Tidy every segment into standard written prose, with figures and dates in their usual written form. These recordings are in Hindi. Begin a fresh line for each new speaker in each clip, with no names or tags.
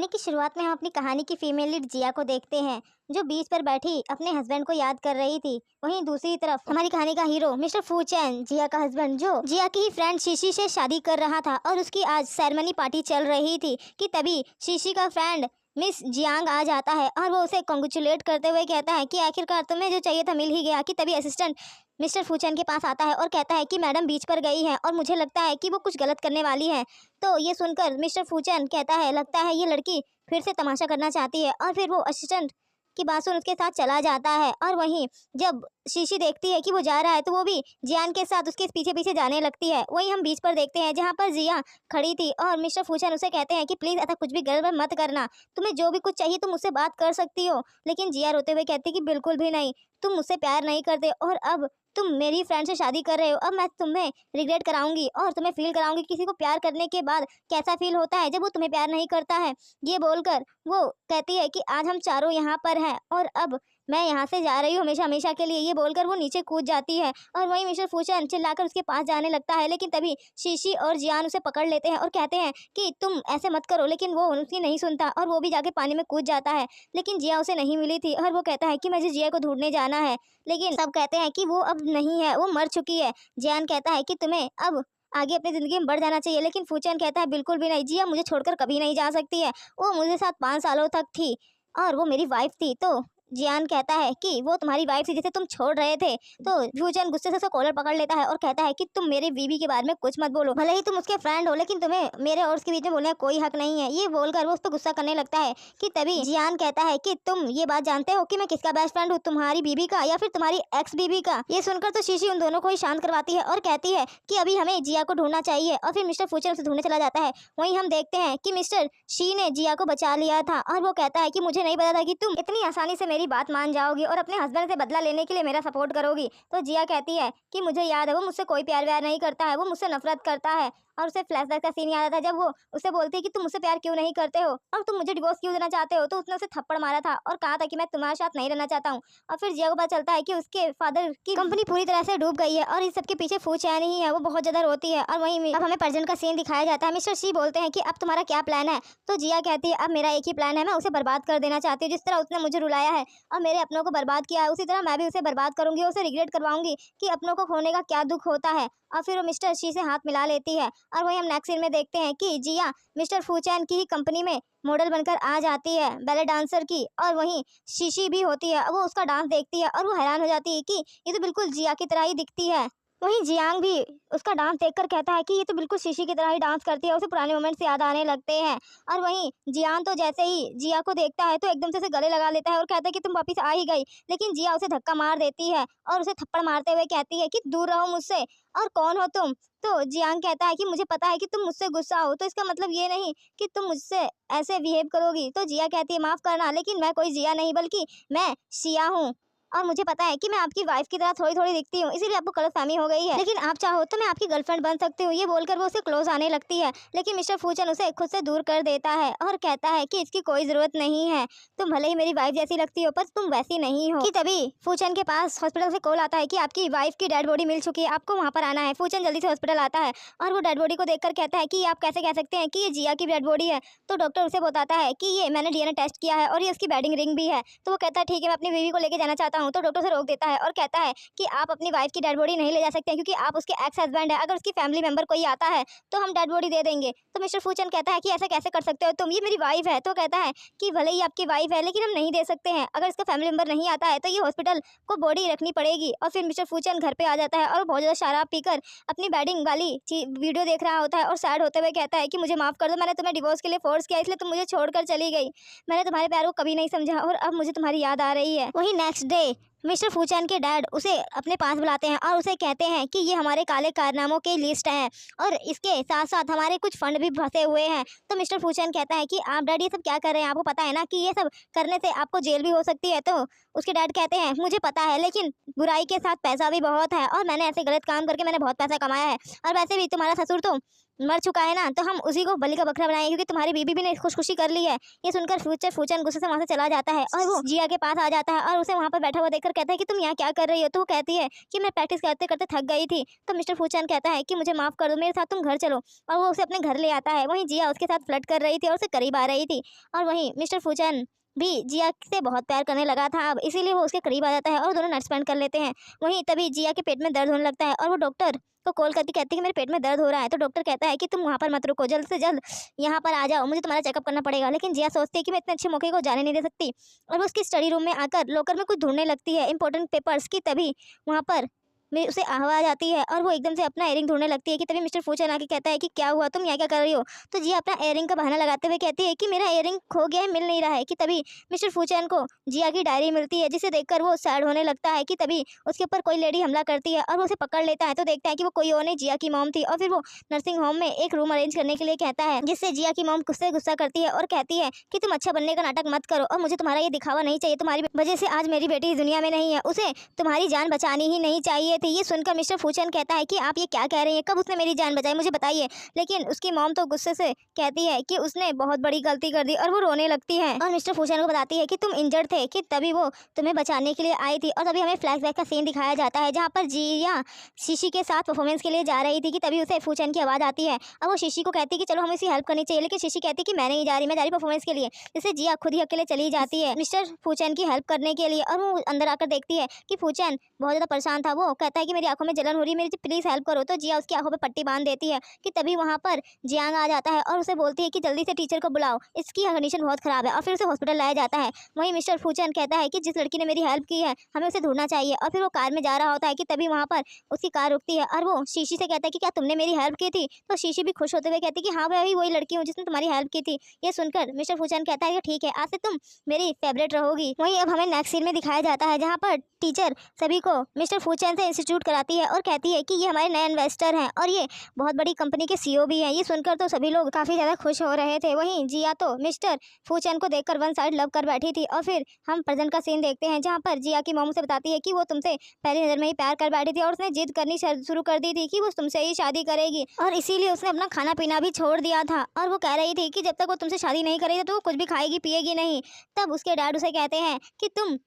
कहानी की शुरुआत में हम अपनी कहानी की फीमेल लीड जिया को देखते हैं, जो बीच पर बैठी अपने हस्बैंड को याद कर रही थी। वहीं दूसरी तरफ हमारी कहानी का हीरो मिस्टर फूचैन, जिया का हस्बैंड, जो जिया की ही फ्रेंड शीशी से शादी कर रहा था और उसकी आज सेरेमनी पार्टी चल रही थी कि तभी शीशी का फ्रेंड मिस जियांग आ जाता है और वो उसे कॉन्ग्रेचुलेट करते हुए कहता है कि आखिरकार तुम्हें जो चाहिए था मिल ही गया। कि तभी असिस्टेंट मिस्टर फूचैन के पास आता है और कहता है कि मैडम बीच पर गई है और मुझे लगता है कि वो कुछ गलत करने वाली है। तो ये सुनकर मिस्टर फूचैन कहता है, लगता है ये लड़की फिर से तमाशा करना चाहती है, और फिर वो असिस्टेंट की बात सुन उसके साथ चला जाता है। और वहीं जब शीशी देखती है कि वो जा रहा है तो वो भी जियान के साथ उसके पीछे पीछे जाने लगती है। वहीं हम बीच पर देखते हैं जहाँ पर जिया खड़ी थी और मिस्टर फूचैन उसे कहते हैं कि प्लीज़ ऐसा कुछ भी गड़बड़ मत करना, तुम्हें जो भी कुछ चाहिए तुम मुझसे बात कर सकती हो। लेकिन जिया रोते हुए कहती कि बिल्कुल भी नहीं, तुम मुझसे प्यार नहीं करते और अब तुम मेरी फ्रेंड से शादी कर रहे हो। अब मैं तुम्हें रिग्रेट कराऊंगी और तुम्हें फील कराऊंगी किसी को प्यार करने के बाद कैसा फील होता है जब वो तुम्हें प्यार नहीं करता है। ये बोलकर वो कहती है कि आज हम चारों यहाँ पर हैं और अब मैं यहाँ से जा रही हूँ हमेशा हमेशा के लिए। ये बोलकर वो नीचे कूद जाती है और वहीं मिस्टर फूचैन चिल्लाकर उसके पास जाने लगता है, लेकिन तभी शीशी और जियान उसे पकड़ लेते हैं और कहते हैं कि तुम ऐसे मत करो। लेकिन वो उसकी नहीं सुनता और वो भी जाके पानी में कूद जाता है। लेकिन जिया उसे नहीं मिली थी और वो कहता है कि मुझे जिया को ढूंढने जाना है, लेकिन सब कहते हैं कि वो अब नहीं है, वो मर चुकी है। जियान कहता है कि तुम्हें अब आगे अपनी ज़िंदगी में बढ़ जाना चाहिए, लेकिन फूचैन कहता है बिल्कुल भी नहीं, जिया मुझे छोड़कर कभी नहीं जा सकती है। वो मुझे साथ 5 सालों तक थी और वो मेरी वाइफ थी। तो जियान कहता है कि वो तुम्हारी वाइफ थी जिसे तुम छोड़ रहे थे। तो फूचैन गुस्से से उसका कॉलर पकड़ लेता है और कहता है कि तुम मेरे बीवी के बारे में कुछ मत बोलो, भले ही तुम उसके फ्रेंड हो, लेकिन तुम्हें मेरे और उसके बीच में बोलने का कोई हक नहीं है। ये बोलकर वो उस पर गुस्सा करने लगता है कि तभी जियान कहता है कि तुम ये बात जानते हो कि मैं किसका बेस्ट फ्रेंड हूँ, तुम्हारी बीवी का या फिर तुम्हारी एक्स बीवी का। ये सुनकर तो शीशी उन दोनों को ही शांत करवाती है और कहती है कि अभी हमें जिया को ढूंढना चाहिए, और फिर मिस्टर फूचैन उसे ढूंढने चला जाता है। वहीं हम देखते हैं कि मिस्टर शी ने जिया को बचा लिया था और वो कहता है कि मुझे नहीं पता था कि तुम इतनी आसानी से मेरी बात मान जाओगी और अपने हस्बैंड से बदला लेने के लिए मेरा सपोर्ट करोगी। तो जिया कहती है कि मुझे याद है वो मुझसे कोई प्यार व्यार नहीं करता है, वो मुझसे नफरत करता है। और उसे फ्लैशबैक का सीन याद आता है जब वो उसे बोलती है कि तुम मुझसे प्यार क्यों नहीं करते हो और तुम मुझे डिवोर्स क्यों देना चाहते हो। तो उसने उसे थप्पड़ मारा था और कहा था कि मैं तुम्हारे साथ नहीं रहना चाहता हूँ। और फिर जिया को पता चलता है कि उसके फादर की कंपनी पूरी तरह से डूब गई है और इस सबके पीछे फूचैन ही है। वो बहुत ज्यादा रोती है और वहीं अब हमें प्रेजेंट का सीन दिखाया जाता है। मिस्टर शी बोलते हैं कि अब तुम्हारा क्या प्लान है। तो जिया कहती है अब मेरा एक ही प्लान है, मैं उसे बर्बाद कर देना चाहती हूँ। जिस तरह उसने मुझे रुलाया है और मेरे अपनों को बर्बाद किया है, उसी तरह मैं भी उसे बर्बाद करूंगी, उसे रिग्रेट करवाऊंगी कि अपनों को खोने का क्या दुख होता है। और फिर वो मिस्टर शी से हाथ मिला लेती है और वही हम नेक्स्ट सीन में देखते हैं कि जिया मिस्टर फूचैन की ही कंपनी में मॉडल बनकर आ जाती है, बैले डांसर की। और वहीं शीशी भी होती है, वो उसका डांस देखती है और वो हैरान हो जाती है कि ये तो बिल्कुल जिया की तरह ही दिखती है। वहीं जियांग भी उसका डांस देखकर कहता है कि ये तो बिल्कुल शीशी की तरह ही डांस करती है, उसे पुराने मोमेंट्स याद आने लगते हैं। और वहीं जियान तो जैसे ही जिया को देखता है तो एकदम से उसे गले लगा लेता है और कहता है कि तुम वापिस आ ही गई। लेकिन जिया उसे धक्का मार देती है और उसे थप्पड़ मारते हुए कहती है कि दूर रहो मुझसे, और कौन हो तुम। तो जियांग कहता है कि मुझे पता है कि तुम मुझसे गुस्सा हो, तो इसका मतलब ये नहीं कि तुम मुझसे ऐसे बिहेव करोगी। तो जिया कहती है माफ करना, लेकिन मैं कोई जिया नहीं बल्कि मैं शिया हूँ और मुझे पता है कि मैं आपकी वाइफ की तरह थोड़ी थोड़ी दिखती हूँ, इसीलिए आपको गलतफहमी हो गई है, लेकिन आप चाहो तो मैं आपकी गर्लफ्रेंड बन सकती हूँ। ये बोलकर वो उसे क्लोज आने लगती है, लेकिन मिस्टर फूचैन उसे खुद से दूर कर देता है और कहता है कि इसकी कोई जरूरत नहीं है, तुम भले ही मेरी वाइफ जैसी लगती हो पर तुम वैसी नहीं हो। कि तभी फूचैन के पास हॉस्पिटल से कॉल आता है कि आपकी वाइफ की डेड बॉडी मिल चुकी है, आपको वहाँ पर आना है। फूचैन जल्दी से हॉस्पिटल आता है और वो डेड बॉडी को देखकर कहता है कि आप कैसे कह सकते हैं कि ये जिया की डेड बॉडी है। तो डॉक्टर उसे बताता है कि ये मैंने डीएनए टेस्ट किया है और ये उसकी वेडिंग रिंग भी है। तो वो कहता है ठीक है, मैं अपनी बीवी को लेके जाना चाहता हूँ। तो डॉक्टर से रोक देता है और कहता है कि आप अपनी वाइफ की डेड बॉडी नहीं ले जा सकते क्योंकि आप उसके एक्स हस्बैंड है, अगर उसकी फैमिली मेंबर कोई आता है तो हम डेड बॉडी दे देंगे। तो मिस्टर फूचैन कहता है कि ऐसा कैसे कर सकते हो तुम, ये मेरी वाइफ है। तो कहता है कि भले ही आपकी वाइफ है लेकिन हम नहीं दे सकते हैं, अगर इसका फैमिली मेंबर नहीं आता है तो ये हॉस्पिटल को बॉडी रखनी पड़ेगी। और फिर मिस्टर फूचैन घर पे आ जाता है और बहुत ज़्यादा शराब पीकर अपनी वेडिंग वाली वीडियो देख रहा होता है और सैड होते हुए कहता है कि मुझे माफ़ कर दो, मैंने तुम्हें डिवोर्स के लिए फोर्स किया इसलिए तुम मुझे छोड़कर चली गई, मैंने तुम्हारे प्यार को कभी नहीं समझा और अब मुझे तुम्हारी याद आ रही है। वही नेक्स्ट डे मिस्टर फूचैन के डैड उसे अपने पास बुलाते हैं और उसे कहते हैं कि ये हमारे काले कारनामों की लिस्ट है और इसके साथ साथ हमारे कुछ फंड भी फंसे हुए हैं। तो मिस्टर फूचैन कहता है कि आप डैड ये सब क्या कर रहे हैं, आपको पता है ना कि ये सब करने से आपको जेल भी हो सकती है। तो उसके डैड कहते हैं मुझे पता है, लेकिन बुराई के साथ पैसा भी बहुत है और मैंने ऐसे गलत काम करके मैंने बहुत पैसा कमाया है, और वैसे भी तुम्हारा ससुर तो मर चुका है ना, तो हम उसी को बलि का बकरा बनाएंगे, क्योंकि तुम्हारी बीबी भी ने खुदकुशी कर ली है। ये सुनकर फूचन गुस्से से वहाँ से चला जाता है और वो जिया के पास आ जाता है और उसे वहाँ पर बैठा हुआ देखकर कहता है कि तुम यहाँ क्या कर रही हो। तो वो कहती है कि मैं प्रैक्टिस करते करते थक गई थी। तो मिस्टर फूचन कहता है कि मुझे माफ कर दो, मेरे साथ तुम घर चलो, और वो उसे अपने घर ले आता है। वहीं जिया उसके साथ फ्लर्ट कर रही थी और उसे करीब आ रही थी, और वहीं मिस्टर फूचन भी जिया से बहुत प्यार करने लगा था अब, इसीलिए वो उसके करीब आ जाता है और दोनों नाइट स्पेंड कर लेते हैं। वहीं तभी जिया के पेट में दर्द होने लगता है और वो डॉक्टर को कॉल करके कहती है कि मेरे पेट में दर्द हो रहा है। तो डॉक्टर कहता है कि तुम वहाँ पर मत रुको, जल्द से जल्द यहाँ पर आ जाओ, मुझे तुम्हारा चेकअप करना पड़ेगा। लेकिन जिया सोचती है कि मैं इतने अच्छे मौके को जाने नहीं दे सकती, और वो उसकी स्टडी रूम में आकर लॉकर में कुछ ढूंढने लगती है इंपॉर्टेंट पेपर्स की। तभी वहाँ पर में उसे आवाज़ आती है और वो एकदम से अपना एयरिंग ढूंढने लगती है कि तभी मिस्टर फूचन आके कहता है कि क्या हुआ, तुम यहाँ क्या कर रही हो। तो जिया अपना एयरिंग का बहाना लगाते हुए कहती है कि मेरा एयरिंग खो गया है, मिल नहीं रहा है। कि तभी मिस्टर फूचन को जिया की डायरी मिलती है, जिसे देखकर वो सैड होने लगता है। कि तभी उसके ऊपर कोई लेडी हमला करती है और वो उसे पकड़ लेता है। तो देखता है कि वो कोई और नहीं, जिया की मॉम थी। और फिर वो नर्सिंग होम में एक रूम अरेंज करने के लिए कहता है, जिससे जिया की मॉम गुस्से गुस्सा करती है और कहती है कि तुम अच्छा बनने का नाटक मत करो, और मुझे तुम्हारा ये दिखावा नहीं चाहिए। तुम्हारी वजह से आज मेरी बेटी इस दुनिया में नहीं है, उसे तुम्हारी जान बचानी ही नहीं चाहिए थी। ये सुनकर मिस्टर फूचन कहता है कि आप ये क्या कह रही हैं, कब उसने मेरी जान बचाई, मुझे बताइए। लेकिन उसकी मॉम तो गुस्से से कहती है कि उसने बहुत बड़ी गलती कर दी, और वो रोने लगती है और मिस्टर फूचन को बताती है कि तुम इंजर्ड थे, कि तभी वो तुम्हें बचाने के लिए आई थी। और तभी हमें फ्लैशबैक का सीन दिखाया जाता है, जहाँ पर जिया शीशी के साथ परफॉर्मेंस के लिए जा रही थी। कि तभी उसे फूचन की आवाज़ आती है और वो शीशी को कहती है कि चलो हमें इसी हेल्प करनी चाहिए। लेकिन शीशी कहती है कि मैं नहीं जा रही, मैं जा रही परफॉर्मेंस के लिए। जिससे जिया खुद ही अकेले चली जाती है मिस्टर फूचन की हेल्प करने के लिए, और वो अंदर आकर देखती है कि फूचन बहुत ज़्यादा परेशान था। वो कहता है कि मेरी आंखों में जलन हो रही है, मेरी प्लीज़ हेल्प करो। तो जिया उसकी आंखों पे पट्टी बांध देती है। कि तभी वहाँ पर जियांग आ जाता है और उसे बोलती है कि जल्दी से टीचर को बुलाओ, इसकी कंडीशन बहुत ख़राब है, और फिर उसे हॉस्पिटल लाया जाता है। वहीं मिस्टर फूचन कहता है कि जिस लड़की ने मेरी हेल्प की है हमें उसे ढूंढना चाहिए। और फिर वो कार में जा रहा होता है। कि तभी वहाँ पर उसकी कार रुकती है और वो शीशी से कहता है कि क्या तुमने मेरी हेल्प की थी। तो शीशी भी खुश होते हुए कहती है कि हाँ भाई, वही लड़की हूँ जिसने तुम्हारी हेल्प की थी। ये सुनकर मिस्टर फूचन कहता है कि ठीक है, आज से तुम मेरी फेवरेट रहोगी। वहीं अब हमें नेक्स्ट सीन में दिखाया जाता है, जहाँ पर टीचर सभी को मिस्टर फूचन से इंस्टीट्यूट कराती है और कहती है कि ये हमारे नए इन्वेस्टर हैं और ये बहुत बड़ी कंपनी के सीईओ भी हैं। ये सुनकर तो सभी लोग काफ़ी ज़्यादा खुश हो रहे थे। वहीं जिया तो मिस्टर फूचन को देखकर वन साइड लव कर बैठी थी। और फिर हम प्रेजेंट का सीन देखते हैं, जहाँ पर जिया की मॉम से बताती है कि वो तुमसे पहली नज़र में ही प्यार कर बैठी थी और उसने जिद करनी शुरू कर दी थी कि वो तुमसे ही शादी करेगी, और इसीलिए उसने अपना खाना पीना भी छोड़ दिया था। और वो कह रही थी कि जब तक वो तुमसे शादी नहीं करेगी तो वो कुछ भी खाएगी पिएगी नहीं। तब उसके डैड उसे कहते हैं कि तुम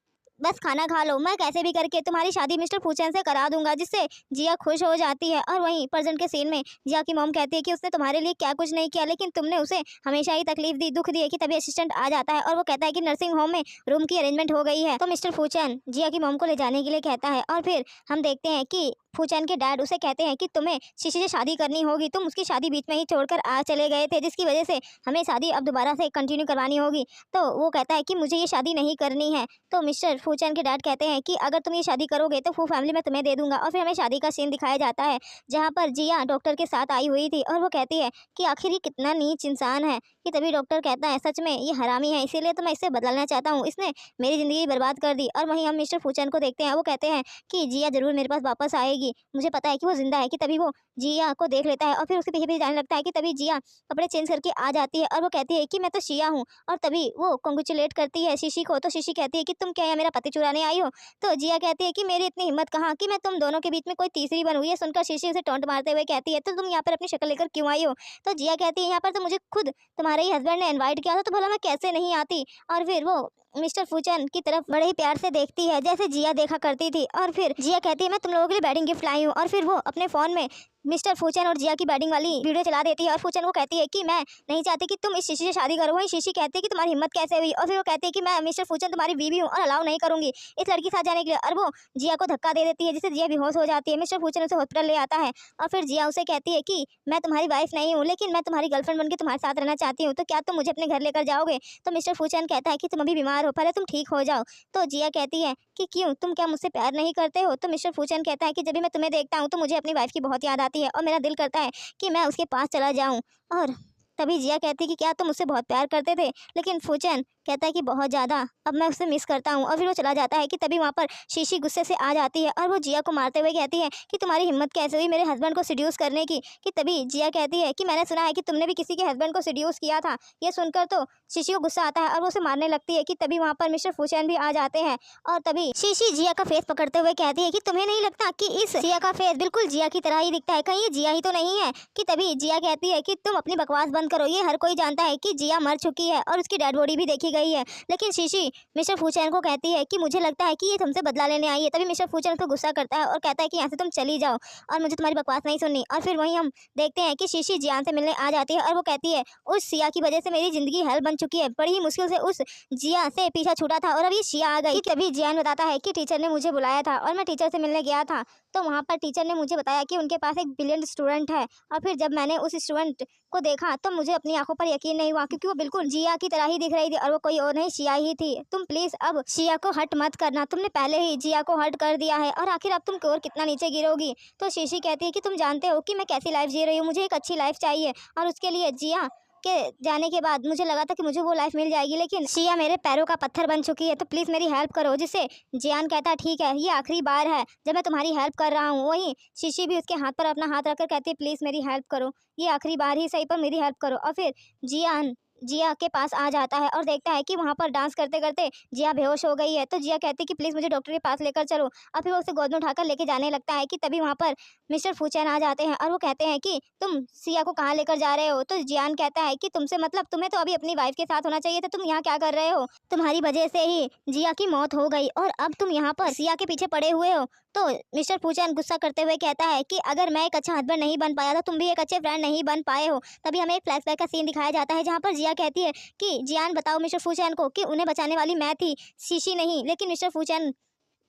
बस खाना खा लो, मैं कैसे भी करके तुम्हारी शादी मिस्टर फूचन से करा दूंगा। जिससे जिया खुश हो जाती है। और वहीं प्रेजेंट के सीन में जिया की मॉम कहती है कि उसने तुम्हारे लिए क्या कुछ नहीं किया, लेकिन तुमने उसे हमेशा ही तकलीफ दी, दुख दिए। कि तभी असिस्टेंट आ जाता है और वो कहता है कि नर्सिंग होम में रूम की अरेंजमेंट हो गई है। तो मिस्टर फूचन जिया की मॉम को ले जाने के लिए कहता है, और फिर हम देखते हैं कि फूचन के डैड उसे कहते हैं कि तुम्हें शीशी से शादी करनी होगी, तुम उसकी शादी बीच में ही छोड़कर आ चले गए थे, जिसकी वजह से हमें शादी अब दोबारा से कंटिन्यू करवानी होगी। तो वो कहता है कि मुझे ये शादी नहीं करनी है। तो मिस्टर फूचन के डैड कहते हैं कि अगर तुम ये शादी करोगे तो फू फैमिली में तुम्हें दे दूंगा। और फिर हमें शादी का सीन दिखाया जाता है, जहाँ पर जिया डॉक्टर के साथ आई हुई थी और वो कहती है कि आखिर ये कितना नीच इंसान है। कि तभी डॉक्टर कहता है सच में ये हरामी है, इसीलिए तो मैं इसे बदलना चाहता हूँ, इसने मेरी ज़िंदगी बर्बाद कर दी। और वहीं हम मिस्टर फूचन को देखते हैं, वो कहते हैं कि जिया ज़रूर मेरे पास वापस आएगी, मुझे पता है कि वो जिंदा है। कि तभी वो जिया को देख लेता है और फिर उसके पीछे पीछे जाने लगता है। कि तभी जिया कपड़े चेंज करके आ जाती है और वो कहती है कि मैं तो शिया हूँ। और तभी वो कॉन्ग्रेचुलेट करती है शीशी को। तो शीशी कहती है कि तुम क्या यहाँ मेरा पति चुराने आई हो। तो जिया कहती है कि मेरी इतनी हिम्मत कहाँ कि मैं तुम दोनों के बीच में कोई तीसरी बनूँ। ये सुनकर शीशी उसे टोंट मारते हुए कहती है तो तुम यहाँ पर अपनी शक्ल लेकर क्यों आई हो। तो जिया कहती है यहाँ पर तो मुझे खुद तुम्हारे ही हस्बैंड ने इन्वाइट किया था, तो भला मैं कैसे नहीं आती। और फिर वो मिस्टर फूचन की तरफ बड़े ही प्यार से देखती है, जैसे जिया देखा करती थी। और फिर जिया कहती है मैं तुम लोगों के लिए वेडिंग गिफ्ट लाई हूँ। और फिर वो अपने फ़ोन में मिस्टर फूचन और जिया की वेडिंग वाली वीडियो चला देती है। और फूचन को कहती है कि मैं नहीं चाहती कि तुम इस शीशी से शादी करो। वहीं शीशी कहती है कि तुम्हारी हिम्मत कैसे हुई। और फिर वो कहती है कि मैं मिस्टर फूचन तुम्हारी बीवी हूँ और अलाउ नहीं करूंगी इस लड़की के साथ जाने के लिए। और वो जिया को धक्का दे देती है, जिससे जिया बेहोश हो जाती है। मिस्टर फूचन उसे हॉस्पिटल ले आता है और फिर जिया उसे कहती है कि मैं तुम्हारी वाइफ नहीं हूँ, लेकिन मैं तुम्हारी गर्लफ्रेंड बनकर तुम्हारे साथ रहना चाहती हूँ, तो क्या तुम मुझे अपने घर लेकर जाओगे। तो मिस्टर फूचन कहता है कि तुम अभी बीमार हो, पहले तुम ठीक हो जाओ। तो जिया कहती है कि क्यों, तुम क्या मुझसे प्यार नहीं करते हो। तो मिस्टर फूचन कहता है कि जब भी मैं तुम्हें देखता हूँ तो मुझे अपनी वाइफ की बहुत याद आती है और मेरा दिल करता है कि मैं उसके पास चला जाऊं। और तभी जिया कहती है कि क्या तुम मुझसे बहुत प्यार करते थे। लेकिन फूचन कहता है कि बहुत ज़्यादा अब मैं उसे मिस करता हूँ। और फिर वो चला जाता है कि तभी वहाँ पर शीशी गुस्से से आ जाती है और वो जिया को मारते हुए कहती है कि तुम्हारी हिम्मत कैसे हुई मेरे हस्बैंड को सिड्यूस करने की। कि तभी जिया कहती है कि मैंने सुना है कि तुमने भी किसी के हस्बैंड को सिड्यूस किया था। ये सुनकर तो शीशी को गुस्सा आता है और वो उसे मारने लगती है कि तभी वहाँ पर मिस्टर फूचैन भी आ जाते हैं। और तभी शीशी जिया का फेस पकड़ते हुए कहती है कि तुम्हें नहीं लगता कि इस जिया का फेस बिल्कुल जिया की तरह ही दिखता है, कहीं ये जिया ही तो नहीं है। कि तभी जिया कहती है कि तुम अपनी बकवास बंद करो, ये हर कोई जानता है कि जिया मर चुकी है और उसकी डेड बॉडी भी देखी गई है। लेकिन शीशी मिस्टर फूचैन को कहती है कि मुझे लगता है कि ये तुमसे बदला लेने आई है। तभी मिस्टर फूचैन उसको गुस्सा करता है और कहता है कि यहाँ से तुम चली जाओ और मुझे तुम्हारी बकवास नहीं सुननी। और फिर वहीं हम देखते हैं कि शीशी जियान से मिलने आ जाती है और वो कहती है उस सिया की वजह से मेरी जिंदगी हल बन चुकी है, बड़ी ही मुश्किल से उस जिया से पीछा छूटा था और अब ये शिया आ गई। तभी जियान बताता है कि टीचर ने मुझे बुलाया था और मैं टीचर से मिलने गया था, तो वहाँ पर टीचर ने मुझे बताया कि उनके पास एक ब्रिलियंट स्टूडेंट है। और फिर जब मैंने उस स्टूडेंट को देखा तो मुझे अपनी आंखों पर यकीन नहीं हुआ, क्योंकि वो बिल्कुल जिया की तरह ही दिख रही थी और वो कोई और नहीं शिया ही थी। तुम प्लीज अब शिया को हट मत करना, तुमने पहले ही जिया को हट कर दिया है और आखिर अब तुम और कितना नीचे गिरोगी। तो शीशी कहती है कि तुम जानते हो कि मैं कैसी लाइफ जी रही हूँ, मुझे एक अच्छी लाइफ चाहिए और उसके लिए जिया के जाने के बाद मुझे लगा था कि मुझे वो लाइफ मिल जाएगी, लेकिन शिया मेरे पैरों का पत्थर बन चुकी है, तो प्लीज़ मेरी हेल्प करो। जिससे जियान कहता है ठीक है, ये आखिरी बार है जब मैं तुम्हारी हेल्प कर रहा हूँ। वहीं शीशी भी उसके हाथ पर अपना हाथ रखकर कहती है प्लीज़ मेरी हेल्प करो, ये आखिरी बार ही सही पर मेरी हेल्प करो। और फिर जियान जिया के पास आ जाता है और देखता है कि वहाँ पर डांस करते करते जिया बेहोश हो गई है। तो जिया कहती है कि प्लीज़ मुझे डॉक्टर के पास लेकर चलो। और फिर वो उसे गोद में उठाकर लेके जाने लगता है कि तभी वहाँ पर मिस्टर फूचैन आ जाते हैं और वो कहते हैं कि तुम सिया को कहाँ लेकर जा रहे हो। तो जियान कहता है कि तुमसे मतलब तुम्हें तो अभी अपनी वाइफ के साथ होना चाहिए था, तुम यहाँ क्या कर रहे हो, तुम्हारी वजह से ही जिया की मौत हो गई और अब तुम यहाँ पर सिया के पीछे पड़े हुए हो। तो मिस्टर फूचैन गुस्सा करते हुए कहता है कि अगर मैं एक अच्छा हस्बैंड नहीं बन पाया तो तुम भी एक अच्छे फ्रेंड नहीं बन पाए हो। तभी हमें एक फ्लैशबैक का सीन दिखाया जाता है जहाँ पर जिया कहती है कि जियान बताओ मिस्टर फूचैन को कि उन्हें बचाने वाली मैं थी, शीशी नहीं। लेकिन मिस्टर फूचैन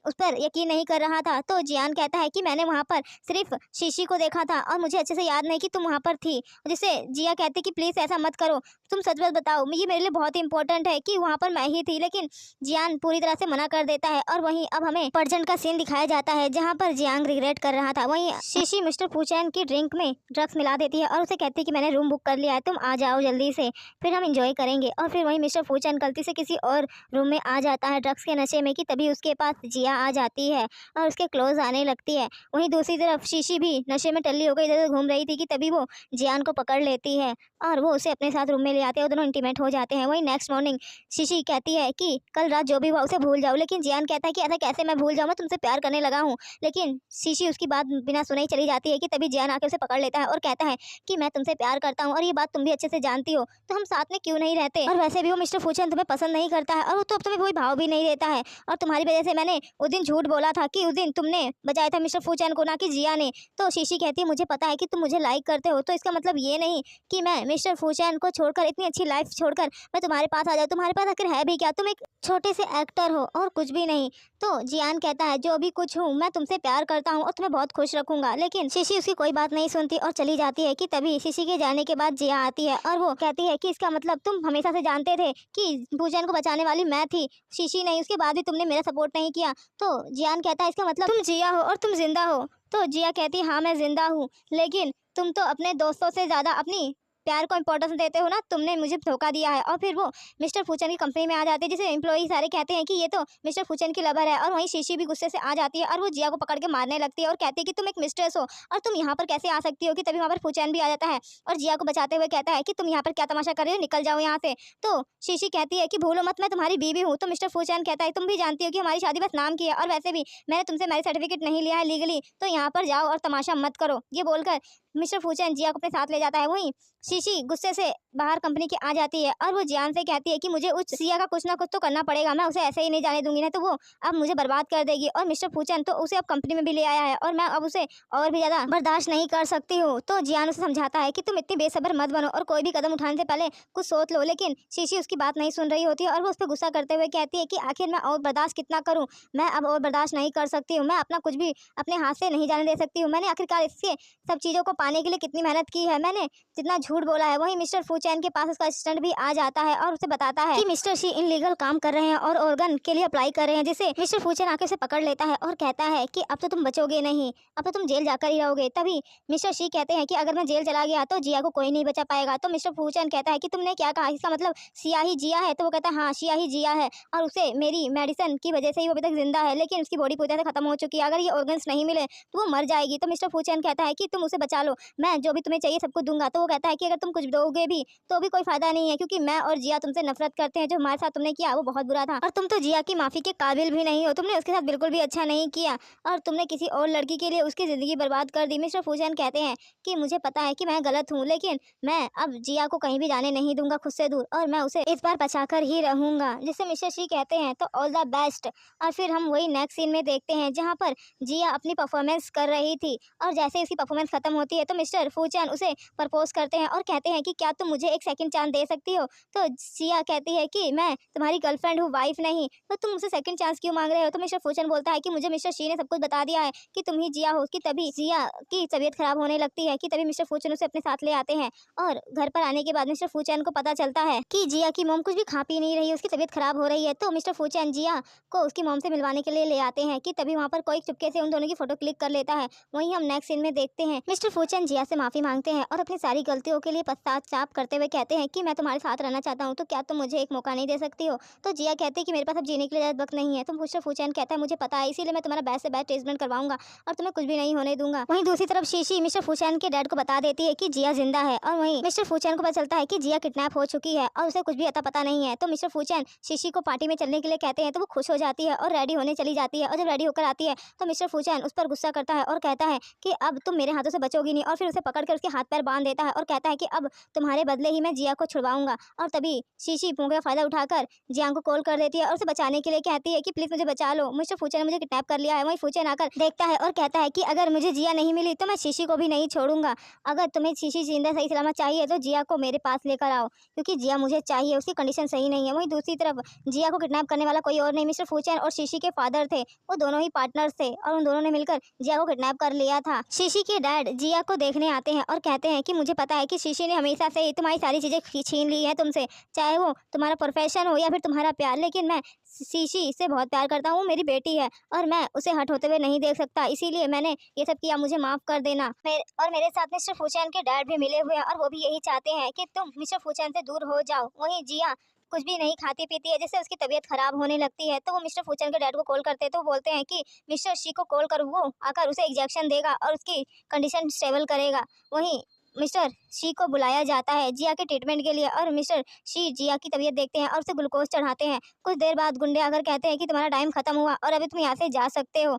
उस पर यकीन नहीं कर रहा था। तो जियान कहता है कि मैंने वहाँ पर सिर्फ शीशी को देखा था और मुझे अच्छे से याद नहीं कि तुम वहाँ पर थी। जिससे जिया कहती कि प्लीज़ ऐसा मत करो, तुम सच सच बताओ, ये मेरे लिए बहुत ही इंपॉर्टेंट है कि वहाँ पर मैं ही थी। लेकिन जियान पूरी तरह से मना कर देता है और वहीं अब हमें पर्जन का सीन दिखाया जाता है जहाँ पर जियांग रिग्रेट कर रहा था। वहीं शीशी मिस्टर फूचैन की ड्रिंक में ड्रग्स मिला देती है और उसे कहती है कि मैंने रूम बुक कर लिया है, तुम आ जाओ जल्दी से, फिर हम इंजॉय करेंगे। और फिर वहीं मिस्टर फूचैन गलती से किसी और रूम में आ जाता है ड्रग्स के नशे में कि तभी उसके पास जिया आ जाती है और उसके क्लोज आने लगती है। वहीं दूसरी तरफ शीशी भी नशे में टल्ली होकर इधर उधर घूम रही थी कि तभी वो जियान को पकड़ लेती है और वो उसे अपने साथ रूम में ले आते हैं, दोनों इंटीमेट हो जाते हैं। वहीं नेक्स्ट मॉर्निंग शीशी कहती है कि कल रात जो भी हुआ उसे भूल जाओ। लेकिन जियान कहता है कि ऐसा कैसे मैं भूल जाऊँ, मैं तुमसे प्यार करने लगा हूँ। लेकिन शीशी उसकी बात बिना सुने ही चली जाती है कि तभी जियान आके उसे पकड़ लेता है और कहता है कि मैं तुमसे प्यार करता हूँ और ये बात तुम भी अच्छे से जानती हो, तो हम साथ में क्यों नहीं रहते। और वैसे भी वो मिस्टर फूचैन तुम्हें पसंद नहीं करता है और वो तो अब तुम्हें कोई भाव भी नहीं देता है और तुम्हारी वजह से मैंने उस दिन झूठ बोला था कि उस दिन तुमने बचाया था मिस्टर फूचैन को, ना कि जिया ने। तो शीशी कहती है मुझे पता है कि तुम मुझे लाइक करते हो, तो इसका मतलब ये नहीं कि मैं मिस्टर फूचैन को छोड़कर, इतनी अच्छी लाइफ छोड़कर मैं तुम्हारे पास आ जाऊँ। तुम्हारे पास आखिर है भी क्या, तुम एक छोटे से एक्टर हो और कुछ भी नहीं। तो जियान कहता है जो भी कुछ हूँ मैं तुमसे प्यार करता हूँ और तुम्हें बहुत खुश रखूंगा। लेकिन शीशी उसकी कोई बात नहीं सुनती और चली जाती है कि तभी शीशी के जाने के बाद जिया आती है और वो कहती है कि इसका मतलब तुम हमेशा से जानते थे कि फूचैन को बचाने वाली मैं थी, शीशी नहीं, उसके बाद भी तुमने मेरा सपोर्ट नहीं किया। तो जियान कहता है इसका मतलब तुम जिया हो और तुम जिंदा हो। तो जिया कहती है हाँ मैं जिंदा हूँ, लेकिन तुम तो अपने दोस्तों से ज़्यादा अपनी प्यार को इंपॉर्टेंस देते हो ना, तुमने मुझे धोखा दिया है। और फिर वो मिस्टर फूचैन की कंपनी में आ जाती है जिसे एम्प्लॉई सारे कहते हैं कि ये तो मिस्टर फूचैन की लवर है। और वहीं शीशी भी गुस्से से आ जाती है और वो जिया को पकड़ के मारने लगती है और कहती है कि तुम एक मिस्ट्रेस हो और तुम यहाँ पर कैसे आ सकती हो। कि तभी वहाँ पर फूचैन भी आ जाता है और जिया को बचाते हुए कहता है कि तुम यहाँ पर क्या तमाशा कर रही हो, निकल जाओ यहाँ से। तो शीशी कहती है कि भूलो मत मैं तुम्हारी बीवी हूँ। तो मिस्टर फूचैन कहता है तुम भी जानती हो कि हमारी शादी बस नाम की है और वैसे भी मैंने तुमसे मैरिज सर्टिफिकेट नहीं लिया है लीगली, तो यहाँ पर जाओ और तमाशा मत करो। ये बोलकर मिस्टर फूचैन जिया को अपने साथ ले जाता है। वहीं शीशी गुस्से से बाहर कंपनी की आ जाती है और वो जियान से कहती है कि मुझे उस सिया का कुछ ना कुछ तो करना पड़ेगा, मैं उसे ऐसे ही नहीं जाने दूंगी, ना तो वो अब मुझे बर्बाद कर देगी। और मिस्टर फूचैन तो उसे अब कंपनी में भी ले आया है और मैं अब उसे और भी ज़्यादा बर्दाश्त नहीं कर सकती हूँ। तो जियान उसे समझाता है कि तुम इतनी बेसब्र मत बनो और कोई भी कदम उठाने से पहले कुछ सोच लो। लेकिन शीशी उसकी बात नहीं सुन रही होती है और वो उस पर गुस्सा करते हुए कहती है कि आखिर मैं और बर्दाश्त कितना करूँ, मैं अब और बर्दाश्त नहीं कर सकती हूँ, मैं अपना कुछ भी अपने हाथ से नहीं जाने दे सकती हूँ। मैंने आखिरकार इसके सब चीज़ों को पाने के लिए कितनी मेहनत की है, मैंने जितना झूठ बोला है। वहीं मिस्टर फूचैन के पास उसका असिस्टेंट भी आ जाता है और उसे बताता है कि मिस्टर शी इनलीगल काम कर रहे हैं और ऑर्गन के लिए अप्लाई कर रहे हैं, जिसे मिस्टर फूचैन आके उसे पकड़ लेता है और कहता है कि अब तो तुम बचोगे नहीं, अब तो तुम जेल जाकर ही रहोगे। तभी मिस्टर शी कहते हैं कि अगर मैं जेल चला गया तो जिया को कोई नहीं बचा पाएगा। तो मिस्टर फूचैन कहता है कि तुमने क्या कहा, इसका मतलब सिया ही जिया है? तो वो कहता है हाँ, सिया ही जिया है और उसे मेरी मेडिसिन की वजह से ही वो अभी तक जिंदा है, लेकिन उसकी बॉडी पूरी तरह से खत्म हो चुकी है। अगर ये ऑर्गन्स नहीं मिले तो वो मर जाएगी। तो मिस्टर फूचैन कहता है कि तुम उसे बचा लो, मैं जो भी तुम्हें चाहिए सब कुछ दूंगा। तो वो कहता है कि अगर तुम कुछ दोगे भी तो भी कोई फायदा नहीं है, क्योंकि मैं और जिया तुमसे नफरत करते हैं। जो हमारे साथ तुमने किया वो बहुत बुरा था और तुम तो जिया की माफी के काबिल भी नहीं हो। तुमने उसके साथ बिल्कुल भी अच्छा नहीं किया और तुमने किसी और लड़की के लिए उसकी जिंदगी बर्बाद कर दी। मिस्टर फूचैन कहते हैं कि मुझे पता है कि मैं गलत हूँ, लेकिन मैं अब जिया को कहीं भी जाने नहीं दूंगा खुद से दूर, और मैं उसे इस बार बचाकर ही रहूंगा। जिससे मिस्टर शी कहते हैं तो ऑल द बेस्ट। और फिर हम वही नेक्स्ट सीन में देखते हैं जहाँ पर जिया अपनी परफॉर्मेंस कर रही थी और जैसे उसकी परफॉर्मेंस खत्म होती है तो मिस्टर फूचैन उसे प्रपोज करते हैं और कहते हैं कि क्या तुम मुझे एक सेकंड चांस दे सकती हो? तो जिया कहती है कि मैं तुम्हारी गर्लफ्रेंड हूँ, वाइफ नहीं, तो तुम मुझसे सेकंड चांस क्यों मांग रहे हो? तो मिस्टर फूचैन बोलता है कि मुझे मिस्टर शी ने सब कुछ बता दिया है कि तुम ही जिया हो। कि तभी जिया की तबीयत खराब होने लगती है कि तभी मिस्टर फूचैन उसे अपने साथ ले आते हैं और घर पर आने के बाद मिस्टर फूचैन को पता चलता है कि जिया की मॉम कुछ भी खा पी नहीं रही है, उसकी तबीयत खराब हो रही है। तो मिस्टर फूचैन जिया को उसकी मॉम से मिलवाने के लिए ले आते हैं कि तभी वहाँ पर कोई चुपके से उन दोनों की फोटो क्लिक कर लेता है। वहीं हम नेक्स्ट सीन में देखते हैं मिस्टर फूचैन जिया से माफी मांगते हैं और अपनी सारी गलतियों के लिए पश्चाताप करते हुए कहते हैं कि मैं तुम्हारे साथ रहना चाहता हूँ, तो क्या तुम मुझे एक मौका नहीं दे सकती हो? तो जिया कहती है कि मेरे पास अब जीने के लिए ज़्यादा वक्त नहीं है। तो मिस्टर फूचैन कहता है मुझे पता है, इसीलिए मैं तुम्हारा बेस्ट से बेस्ट ट्रीटमेंट करवाऊंगा और तुम्हें कुछ भी नहीं होने दूंगा। वहीं दूसरी तरफ शीशी मिस्टर फूचैन के डैड को बता देती है कि जिया जिंदा है और वहीं मिस्टर फूचैन को पता चलता है कि जिया किडनैप हो चुकी है और उसे कुछ भी अता पता नहीं है। तो मिस्टर फूचैन शीशी को पार्टी में चलने के लिए कहते हैं तो वो खुश हो जाती है और रेडी होने चली जाती है और जब रेडी होकर आती है तो मिस्टर फूचैन उस पर गुस्सा करता है और कहता है कि अब तुम मेरे हाथों से बचोगी नहीं, और फिर उसे पकड़कर उसके हाथ पैर बांध देता है और कहता है कि अब तुम्हारे बदले ही मैं जिया को छुड़वाऊंगा। और तभी शीशी मौके का फायदा उठाकर जिया को कॉल कर देती है और उसे बचाने के लिए कहती है कि प्लीज मुझे बचा लो, मिस्टर फूचैन ने मुझे किडनैप कर लिया है। वहीं फूचैन आकर देखता है और कहता है कि अगर मुझे जिया नहीं मिली तो मैं शीशी को भी नहीं छोड़ूंगा। अगर तुम्हें शीशी जिंदा सही सलामत चाहिए तो जिया को मेरे पास लेकर आओ, क्योंकि जिया मुझे चाहिए, उसकी कंडीशन सही नहीं है। वहीं दूसरी तरफ जिया को किडनैप करने वाला कोई और नहीं मिस्टर फूचैन और शीशी के फादर थे, वो दोनों ही पार्टनर्स थे और उन दोनों ने मिलकर जिया को किडनैप कर लिया था। शीशी के डैड जिया को देखने आते हैं और कहते हैं कि मुझे पता है कि शीशी ने हमेशा से ही तुम्हारी सारी चीजें छीन ली है तुमसे, चाहे वो तुम्हारा प्रोफेशन हो या फिर तुम्हारा प्यार, लेकिन मैं शीशी से बहुत प्यार करता हूँ, मेरी बेटी है और मैं उसे हट होते हुए नहीं देख सकता, इसीलिए मैंने ये सब किया, मुझे माफ कर देना। और मेरे साथ मिस्टर फूचैन के डैड भी मिले हुए हैं और वो भी यही चाहते हैं कि तुम मिस्टर फूचैन से दूर हो जाओ। वहीं जिया कुछ भी नहीं खाती पीती है जिससे उसकी तबीयत खराब होने लगती है। तो वो मिस्टर फूचैन के डैड को कॉल करते हैं तो वो बोलते हैं कि मिस्टर शी को कॉल कर, वो आकर उसे इंजेक्शन देगा और उसकी कंडीशन स्टेबल करेगा। वहीं मिस्टर शी को बुलाया जाता है जिया के ट्रीटमेंट के लिए और मिस्टर शी जिया की तबीयत देखते हैं और उसे ग्लूकोज चढ़ाते हैं। कुछ देर बाद गुंडे आकर कहते हैं कि तुम्हारा टाइम खत्म हुआ और अभी तुम यहाँ से जा सकते हो।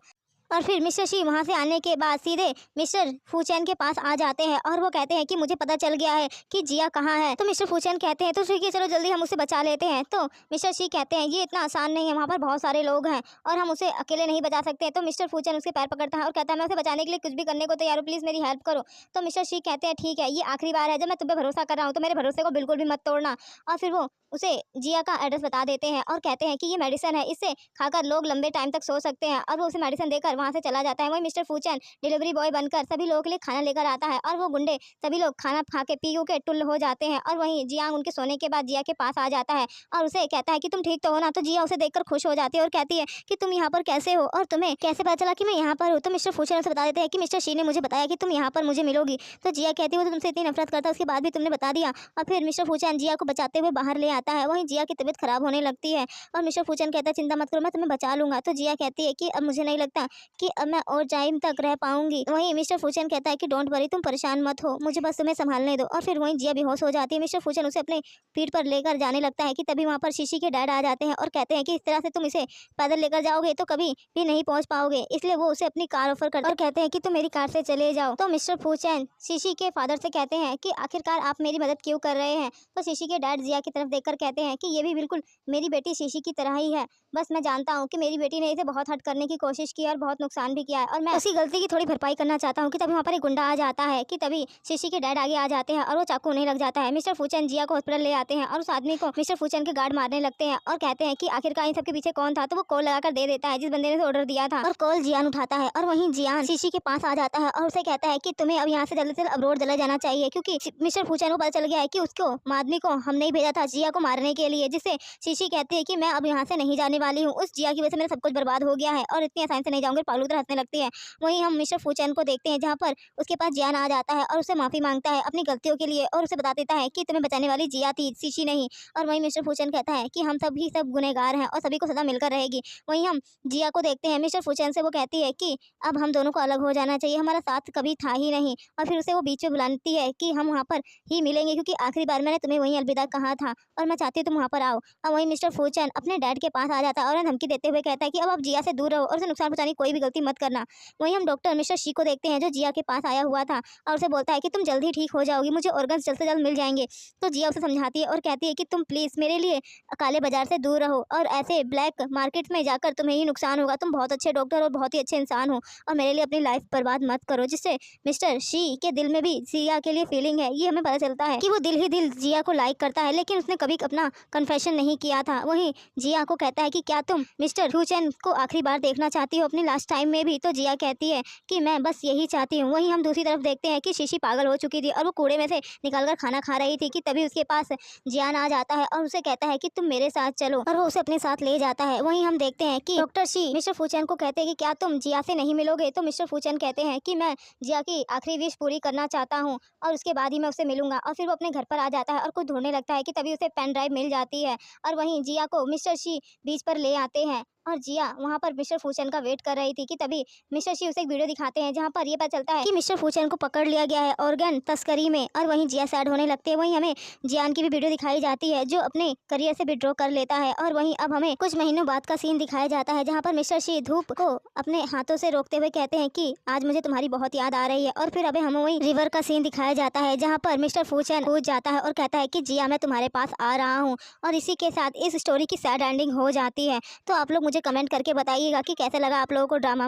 और फिर मिस्टर शी वहाँ से आने के बाद सीधे मिस्टर फूचैन के पास आ जाते हैं और वो कहते हैं कि मुझे पता चल गया है कि जिया कहाँ है। तो मिस्टर फूचैन कहते हैं तो ठीक है, चलो जल्दी हम उसे बचा लेते हैं। तो मिस्टर शी कहते हैं ये इतना आसान नहीं है, वहाँ पर बहुत सारे लोग हैं और हम उसे अकेले नहीं बचा सकते। तो मिस्टर फूचैन उसके पैर पकड़ता है और कहता है मैं उसे बचाने के लिए कुछ भी करने को तैयार हूँ, प्लीज़ मेरी हेल्प करो। तो मिस्टर शी कहते हैं ठीक है, ये आखिरी बार है जब मैं तुम पे भरोसा कर रहा हूँ, तो मेरे भरोसे को बिल्कुल भी मत तोड़ना। और फिर वो उसे जिया का एड्रेस बता देते हैं और कहते हैं कि ये मेडिसिन है, इससे खाकर लोग लंबे टाइम तक सो सकते हैं, और वो उसे मेडिसिन देकर वहाँ से चला जाता है। वहीं मिस्टर फूचैन डिलीवरी बॉय बनकर सभी लोगों के लिए खाना लेकर आता है और वो गुंडे सभी लोग खाना खा के पी के टुल्ल हो जाते हैं। और वहीं जियांग उनके सोने के बाद जिया के पास आ जाता है और उसे कहता है कि तुम ठीक तो हो ना। तो जिया उसे देखकर खुश हो जाती है और कहती है कि तुम यहाँ पर कैसे हो और तुम्हें कैसे पता चला कि मैं यहाँ पर हूँ। तो मिस्टर फूचैन उसे बता देते हैं कि मिस्टर शी ने मुझे बताया कि तुम यहाँ पर मुझे मिलोगी। तो जिया कहती है वो तो तुमसे इतनी नफरत करता है, उसके बाद भी तुमने बता दिया। और फिर मिस्टर फूचैन जिया को बचाते हुए बाहर ले आता है। वहीं जिया की तबीयत खराब होने लगती है और मिस्टर फूचैन कहता है चिंता मत करो, मैं तुम्हें बचा लूंगा। तो जिया कहती है कि अब मुझे नहीं लगता कि अब मैं और टाइम तक रह पाऊंगी। वहीं मिस्टर फूचैन कहता है कि डोंट वरी, तुम परेशान मत हो, मुझे बस तुम्हें संभालने दो। और फिर वहीं जिया बेहोश हो जाती है। मिस्टर फूचैन उसे अपने पीठ पर लेकर जाने लगता है कि तभी वहाँ पर शीशी के डैड आ जाते हैं और कहते हैं कि इस तरह से तुम इसे पैदल लेकर जाओगे तो कभी भी नहीं पहुंच पाओगे, इसलिए वो उसे अपनी कार ऑफर करते और कहते हैं कि तुम मेरी कार से चले जाओ। तो मिस्टर फूचैन शीशी के फादर से कहते हैं कि आखिरकार आप मेरी मदद क्यों कर रहे हैं। तो शीशी के डैड जिया की तरफ देखकर देखकर कहते हैं कि ये भी बिल्कुल मेरी बेटी शीशी की तरह ही है। बस मैं जानता हूँ कि मेरी बेटी ने इसे बहुत हर्ट करने की कोशिश की और बहुत नुकसान भी किया है और मैं उसी गलती की थोड़ी भरपाई करना चाहता हूँ कि तभी वहाँ पर एक गुंडा आ जाता है कि तभी शीशी के डैड आगे आ जाते हैं और वो चाकू उन्हें लग जाता है। मिस्टर फूचन जिया को हॉस्पिटल ले आते हैं और उस आदमी को मिस्टर फूचन के गार्ड मारने लगते हैं और कहते हैं कि आखिरकार इन सबके पीछे कौन था। तो वो कॉल लगाकर दे देता है जिस बंदे ने ऑर्डर दिया था और कॉल जियान उठाता है और वहीं जियान शीशी के पास आ जाता है और उसे कहता है कि तुम्हें अब यहाँ से जल्दी से अब्रोड चला जाना चाहिए, क्योंकि मिस्टर फूचन को पता चल गया है कि उसको आदमी को हमने ही भेजा था जिया को मारने के लिए। जिससे शीशी कहती है कि मैं अब यहाँ से नहीं जाने वाली हूँ, उस जिया की वजह से मेरा सब कुछ बर्बाद हो गया है और इतनी आसानी से नहीं जाऊंगी। पागलों की तरह हंसने लगती है। वहीं हम मिस्टर फूचन को देखते हैं जहाँ पर उसके पास जियान आ जाता है और उससे माफी मांगता है अपनी गलतियों के लिए और उसे बता देता है कि तुम्हें बचाने वाली जिया थी, शीशी नहीं। और वहीं मिस्टर फूचन कहता है कि हम सभी सब गुनहगार हैं और सभी को सजा मिलकर रहेगी। वहीं हम जिया को देखते हैं मिस्टर फूचन से वो कहती है कि अब हम दोनों को अलग हो जाना चाहिए, हमारा साथ कभी था ही नहीं। और फिर उसे वो बीच में बुलाती है कि हम वहाँ पर ही मिलेंगे, क्योंकि आखिरी बार मैंने तुम्हें वहीं अलविदा कहा था और मैं चाहती हूँ तुम वहाँ पर आओ। अब वहीं मिस्टर फूचन अपने डैड के पास आ जाता है और उन्हें धमकी देते हुए कहता है कि अब आप जिया से दूर रहो और उसे नुकसान पहुँचाने की कोई भी गलती मत करना। वहीं हम डॉक्टर मिस्टर शी को देखते हैं जो जिया के पास आया हुआ था और उसे बोलता है कि तुम जल्दी ठीक हो जाओगी, मुझे ऑर्गन्स जल्द से जल्द मिल जाएंगे। तो जिया उसे समझाती है और कहती है कि तुम प्लीज़ मेरे लिए काले बाजार से दूर रहो और ऐसे ब्लैक मार्केट में जाकर तुम्हें ही नुकसान होगा। तुम बहुत अच्छे डॉक्टर और बहुत ही अच्छे इंसान हो और मेरे लिए अपनी लाइफ बर्बाद मत करो। जिससे मिस्टर शी के दिल में भी जिया के लिए फीलिंग है। ये हमें पता चलता है कि वो दिल ही दिल जिया को लाइक करता है, लेकिन उसने कभी अपना कन्फेशन नहीं किया था। वहीं जिया को कहता है कि क्या तुम मिस्टर फूचन को आखिरी बार देखना चाहती हो अपनी लास्ट टाइम में भी। तो जिया कहती है कि मैं बस यही चाहती हूँ। वहीं हम दूसरी तरफ देखते हैं कि शीशी पागल हो चुकी थी और वो कूड़े में से निकालकर खाना खा रही थी कि तभी उसके पास जियान आ जाता है और उसे कहता है कि तुम मेरे साथ चलो और वो उसे अपने साथ ले जाता है। वहीं हम देखते हैं कि डॉक्टर शी मिस्टर फूचन को कहते हैं कि क्या तुम जिया से नहीं मिलोगे। तो मिस्टर फूचन कहते हैं कि मैं जिया की आखिरी विश पूरी करना चाहता हूँ और उसके बाद ही मैं उससे मिलूंगा। और फिर वो अपने घर पर आ जाता है और कुछ ढूंढने लगता है कि तभी उसे पेन ड्राइव मिल जाती है और वहीं जिया को मिस्टर शी बीच पर ले आते हैं और जिया वहाँ पर मिस्टर फूचन का वेट कर रही थी कि तभी मिस्टर शी उसे एक वीडियो दिखाते हैं जहाँ पर ये पता चलता है कि मिस्टर फूचन को पकड़ लिया गया है ऑर्गन तस्करी में। और वहीं जिया सैड होने लगते हैं। वहीं हमें जियान की भी वीडियो दिखाई जाती है जो अपने करियर से विड्रॉ कर लेता है। और वहीं अब हमें कुछ महीनों बाद का सीन दिखाया जाता है जहाँ पर मिस्टर शी धूप को अपने हाथों से रोकते हुए कहते हैं कि आज मुझे तुम्हारी बहुत याद आ रही है। और फिर अभी हमें वहीं रिवर का सीन दिखाया जाता है जहाँ पर मिस्टर फूचन कूद जाता है और कहता है कि जिया मैं तुम्हारे पास आ रहा हूँ। और इसी के साथ इस स्टोरी की सैड एंडिंग हो जाती है। तो आप लोग मुझे कमेंट करके बताइएगा कि कैसे लगा आप लोगों को ड्रामा।